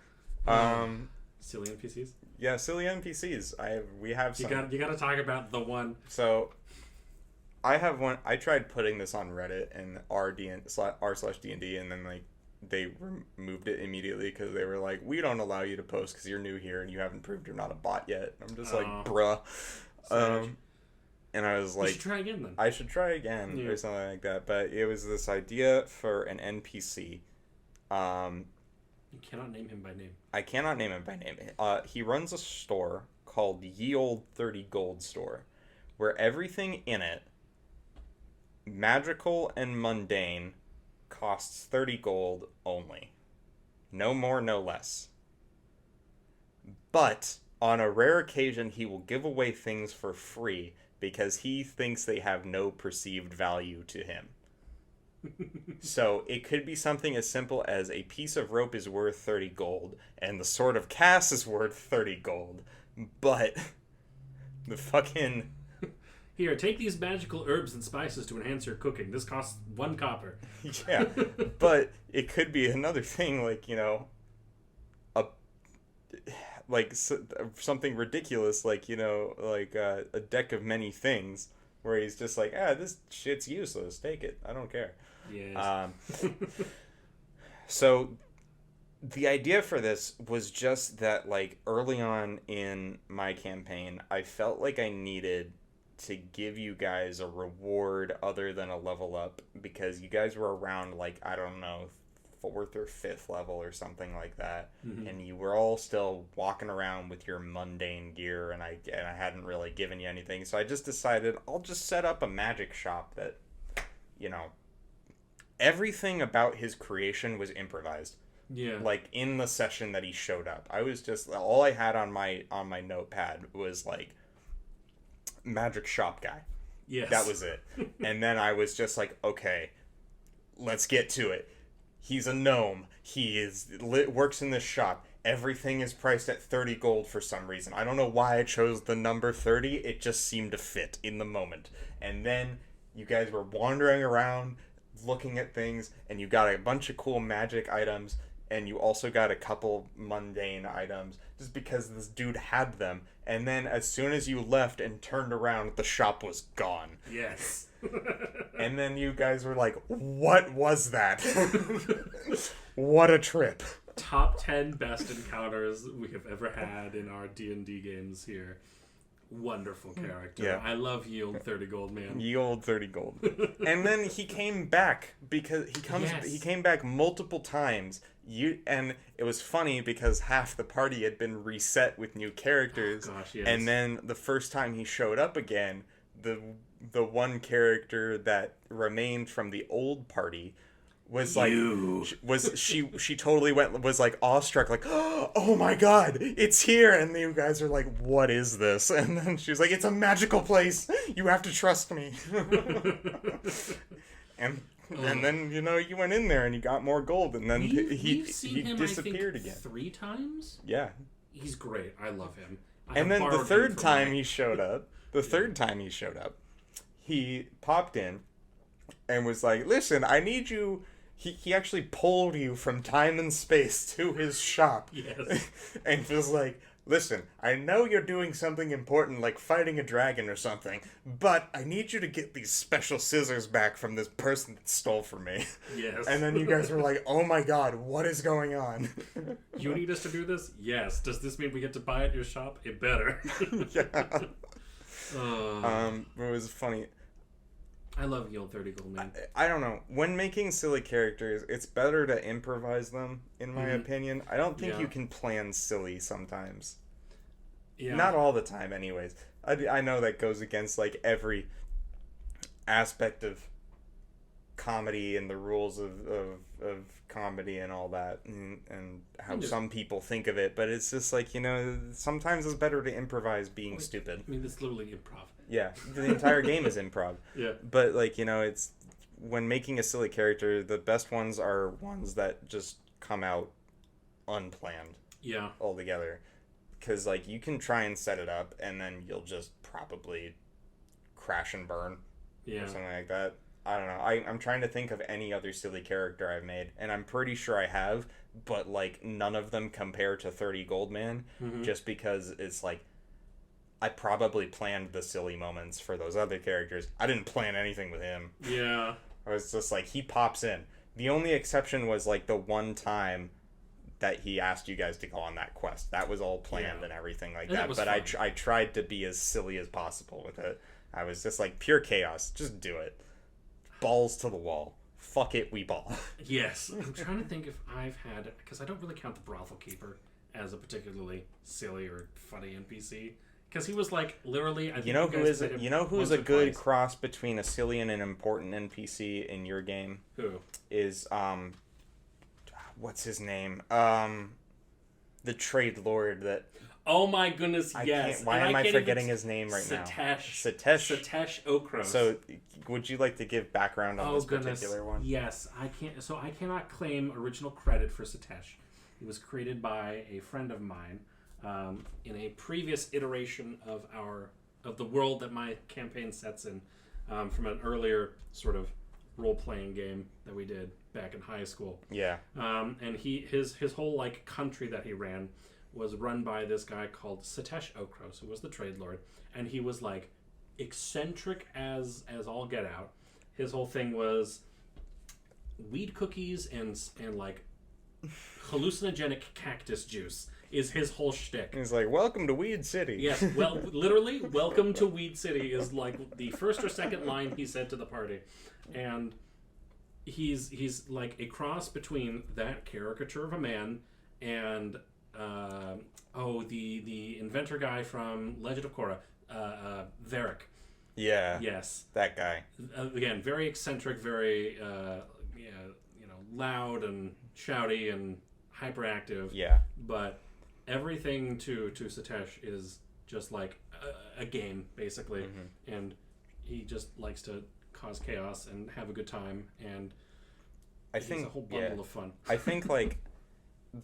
Silly NPCs? Yeah, silly NPCs. We have some. You gotta talk about the one. So, I have one. I tried putting this on Reddit and r/D&D, and then they removed it immediately because they were like, we don't allow you to post because you're new here and you haven't proved you're not a bot yet. I'm just like, bruh. And I was like, you should try again then. I should try again or something like that. But it was this idea for an NPC. You cannot name him by name. I cannot name him by name. He runs a store called Ye Old 30 Gold Store, where everything in it, magical and mundane, costs 30 gold only. No more, no less. But on a rare occasion, he will give away things for free because he thinks they have no perceived value to him. So it could be something as simple as a piece of rope is worth 30 gold and the sword of Cass is worth 30 gold. But the fucking... Here, take these magical herbs and spices to enhance your cooking. This costs 1 copper. Yeah, but it could be another thing, something ridiculous, a deck of many things, where he's just like, this shit's useless. Take it. I don't care. Yes. So the idea for this was just that, early on in my campaign, I felt like I needed to give you guys a reward other than a level up, because you guys were around, like, I don't know, 4th or 5th level or something like that, and you were all still walking around with your mundane gear, and I hadn't really given you anything, so I just decided I'll just set up a magic shop that, you know, everything about his creation was improvised. Yeah. Like, in the session that he showed up, I was just, all I had on my notepad was like, magic shop guy. Yes. That was it. And then I was just like, okay, let's get to it. He's a gnome. He works in this shop. Everything is priced at 30 gold for some reason. I don't know why I chose the number 30. It just seemed to fit in the moment. And then you guys were wandering around looking at things, and you got a bunch of cool magic items, and you also got a couple mundane items just because this dude had them. And then as soon as you left and turned around, the shop was gone. Yes. And then you guys were like, what was that? What a trip. Top 10 best encounters we have ever had in our D&D games here. Wonderful character. Yeah. I love Yield 30 gold, man. Yield 30 gold. And then he came back because he came back multiple times. And it was funny because half the party had been reset with new characters. Oh, gosh, yes. And then the first time he showed up again, the one character that remained from the old party was like she totally was like awestruck, like, oh my god, it's here. And you guys are like, what is this? And then she was like, it's a magical place, you have to trust me. and then, you know, you went in there and you got more gold, and then he disappeared again 3 times. Yeah, he's great. I love him. And then the third time he showed up, he popped in and was like, listen, I need you. He actually pulled you from time and space to his shop. Yes. And was like, listen, I know you're doing something important like fighting a dragon or something, but I need you to get these special scissors back from this person that stole from me. Yes. And then you guys were like, oh my god, what is going on? You need us to do this? Yes. Does this mean we get to buy at your shop? It better. Yeah. It was funny. I love Yield 30 gold, man. I don't know. When making silly characters, it's better to improvise them, in my opinion. I don't think you can plan silly sometimes. Yeah. Not all the time, anyways. I know that goes against, like, every aspect of comedy and the rules of comedy and all that, and how some people think of it, but it's just like, you know, sometimes it's better to improvise being stupid. I mean, it's literally improv. Yeah, the entire game is improv. Yeah. But, like, you know, it's when making a silly character, the best ones are ones that just come out unplanned. Yeah. Altogether. Because, like, you can try and set it up, and then you'll just probably crash and burn. Yeah. Or something like that. I don't know. I'm trying to think of any other silly character I've made, and I'm pretty sure I have, but, like, none of them compare to 30 Gold Man, just because it's, like, I probably planned the silly moments for those other characters. I didn't plan anything with him. Yeah. I was just like, he pops in. The only exception was, like, the one time that he asked you guys to go on that quest. That was all planned and everything like that. But I tried to be as silly as possible with it. I was just like, pure chaos. Just do it. Balls to the wall. Fuck it, we ball. Yes. I'm trying to think if I've had... Because I don't really count the Brothel Keeper as a particularly silly or funny NPC. Because he was, like, literally... You know who is a good cross between a silly and an important NPC in your game? Who? Is, what's his name? The trade lord that... Oh my goodness, yes. Why am I forgetting his name right now? Satesh Okros. So, would you like to give background on this particular one? Yes, I can't. So I cannot claim original credit for Satesh. He was created by a friend of mine in a previous iteration of the world that my campaign sets in, from an earlier sort of role-playing game that we did back in high school. Yeah. And his whole, like, country that he ran was run by this guy called Satesh Okros, who was the trade lord, and he was, like, eccentric as all get out. His whole thing was weed cookies and like hallucinogenic cactus juice. is his whole shtick. He's like, "Welcome to Weed City." Yes, well, literally, "Welcome to Weed City" is like the first or second line he said to the party, and he's like a cross between that caricature of a man and the inventor guy from Legend of Korra, Varric. Yeah. Yes, That guy. Again, very eccentric, very loud and shouty and hyperactive. Yeah. But everything to Satesh is just like a game, basically, and he just likes to cause chaos and have a good time, and he's a whole bundle of fun. I think like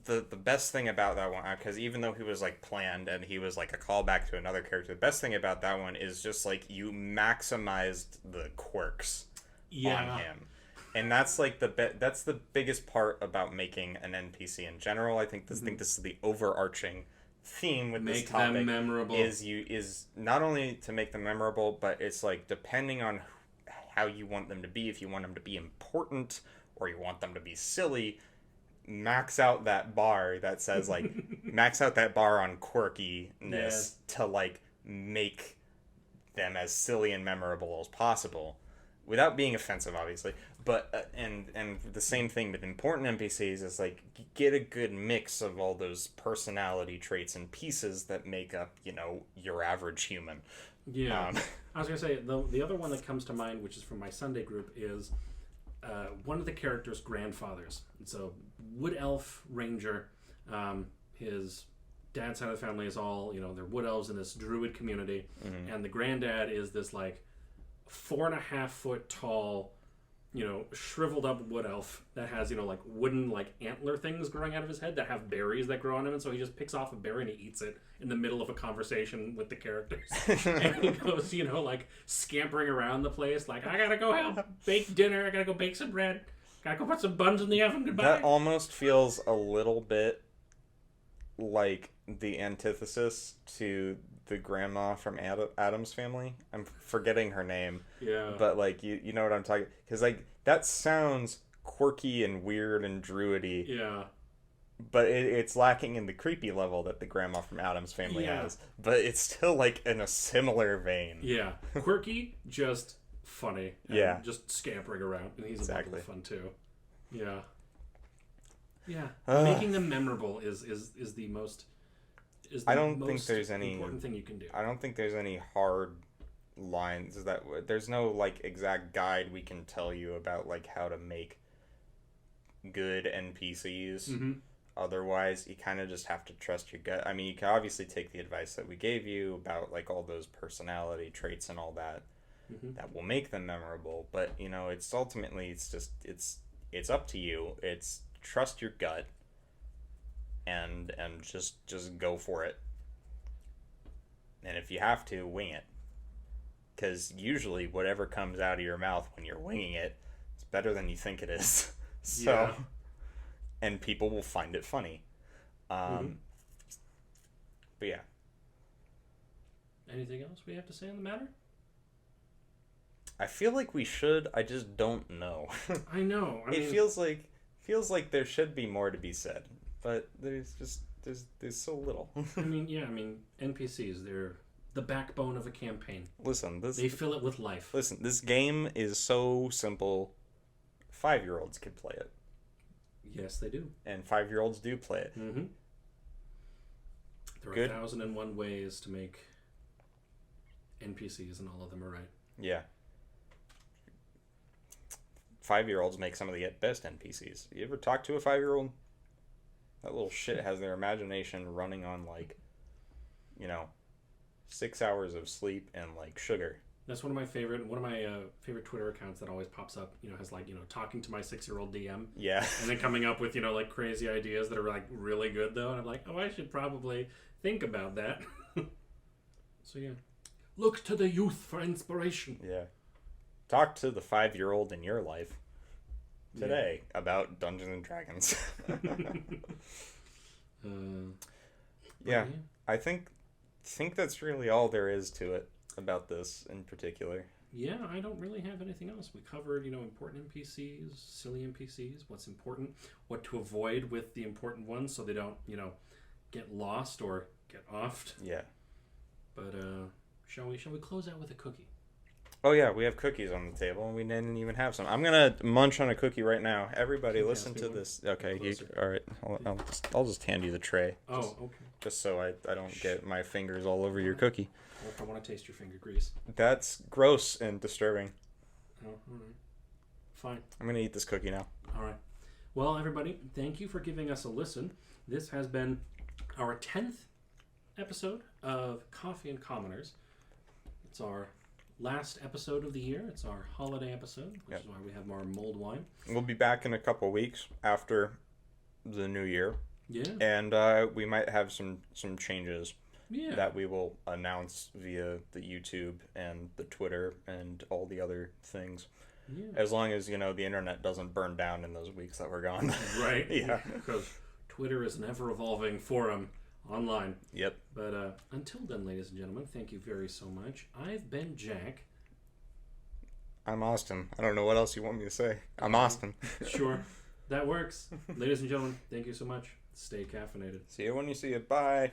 the best thing about that one, because even though he was like planned and he was like a callback to another character, the best thing about that one is just like you maximized the quirks on him. And that's like that's the biggest part about making an NPC in general. I think this is the overarching theme with this topic. Make them memorable. Is not only to make them memorable, but it's like depending on how you want them to be. If you want them to be important or you want them to be silly, max out that bar that says like max out that bar on quirkiness to like make them as silly and memorable as possible. Without being offensive, obviously, but and the same thing with important NPCs is like get a good mix of all those personality traits and pieces that make up, your average human. Yeah, I was gonna say the other one that comes to mind, which is from my Sunday group, is one of the characters' grandfathers. So wood elf ranger, his dad's side of the family is all they're wood elves in this druid community, and the granddad is this like 4.5 foot tall, shriveled up wood elf that has, like wooden like antler things growing out of his head that have berries that grow on him, and so he just picks off a berry and he eats it in the middle of a conversation with the characters. And he goes, like scampering around the place, like, I gotta go help bake dinner, I gotta go bake some bread, gotta go put some buns in the oven, goodbye. That almost feels a little bit like the antithesis to the grandma from Adam's Family. I'm forgetting her name. Yeah. But like you know what I'm talking, because like that sounds quirky and weird and druidy. Yeah. But it's lacking in the creepy level that the grandma from Adam's Family has. But it's still like in a similar vein. Yeah. Quirky, just funny. And just scampering around, and he's a bundle of fun too. Yeah. Yeah. Making them memorable is the most. I don't think there's any important thing you can do. I don't think there's any hard lines that there's no like exact guide we can tell you about like how to make good NPCs. Otherwise, you kind of just have to trust your gut. I mean, you can obviously take the advice that we gave you about like all those personality traits and all that that will make them memorable. But it's ultimately it's up to you. It's trust your gut. And just go for it. And if you have to, wing it. Because usually whatever comes out of your mouth when you're winging it, it's better than you think it is. So, and people will find it funny. But yeah. Anything else we have to say on the matter? I feel like we should. I just don't know. I know. I mean, it feels like there should be more to be said. But there's so little. I mean, NPCs, they're the backbone of a campaign. Listen, they fill it with life. Listen, this game is so simple. 5-year-olds could play it. Yes, they do. And 5-year-olds do play it. There are 1,001 ways to make NPCs, and all of them are right. Yeah. 5-year-olds make some of the best NPCs. You ever talk to a 5-year-old? That little shit has their imagination running on, 6 hours of sleep and, sugar. That's one of my favorite Twitter accounts that always pops up, has, talking to my 6-year-old DM. Yeah. And then coming up with, crazy ideas that are, really good, though. And I'm like, I should probably think about that. So, yeah. Look to the youth for inspiration. Yeah. Talk to the 5-year-old in your life. Today about Dungeons and Dragons. Yeah, I think that's really all there is to it about this in particular. Yeah, I don't really have anything else. We covered, important NPCs, silly NPCs, what's important, what to avoid with the important ones so they don't, get lost or get offed. Yeah. But shall we close out with a cookie? Oh yeah, we have cookies on the table, and we didn't even have some. I'm gonna munch on a cookie right now. Everybody, Can you listen pass me to one? this. Okay, Come closer. all right. I'll just hand you the tray. Oh, okay. Just so I don't get my fingers all over your cookie. Or if I want to taste your finger grease. That's gross and disturbing. Oh, all right. Fine. I'm gonna eat this cookie now. All right. Well, everybody, thank you for giving us a listen. This has been our 10th episode of Coffee and Commoners. It's our last episode of the year. It's our holiday episode, which is why we have our mulled wine. We'll be back in a couple weeks after the new year. Yeah. And we might have some changes that we will announce via the YouTube and the Twitter and all the other things. Yeah. As long as, the internet doesn't burn down in those weeks that we're gone. Right. Yeah. Because Twitter is an ever-evolving forum online. Yep. But until then, ladies and gentlemen, thank you very so much. I've been Jack. I'm Austin. I don't know what else you want me to say. I'm Austin. Sure. That works. Ladies and gentlemen, thank you so much. Stay caffeinated. See you when you see it. Bye.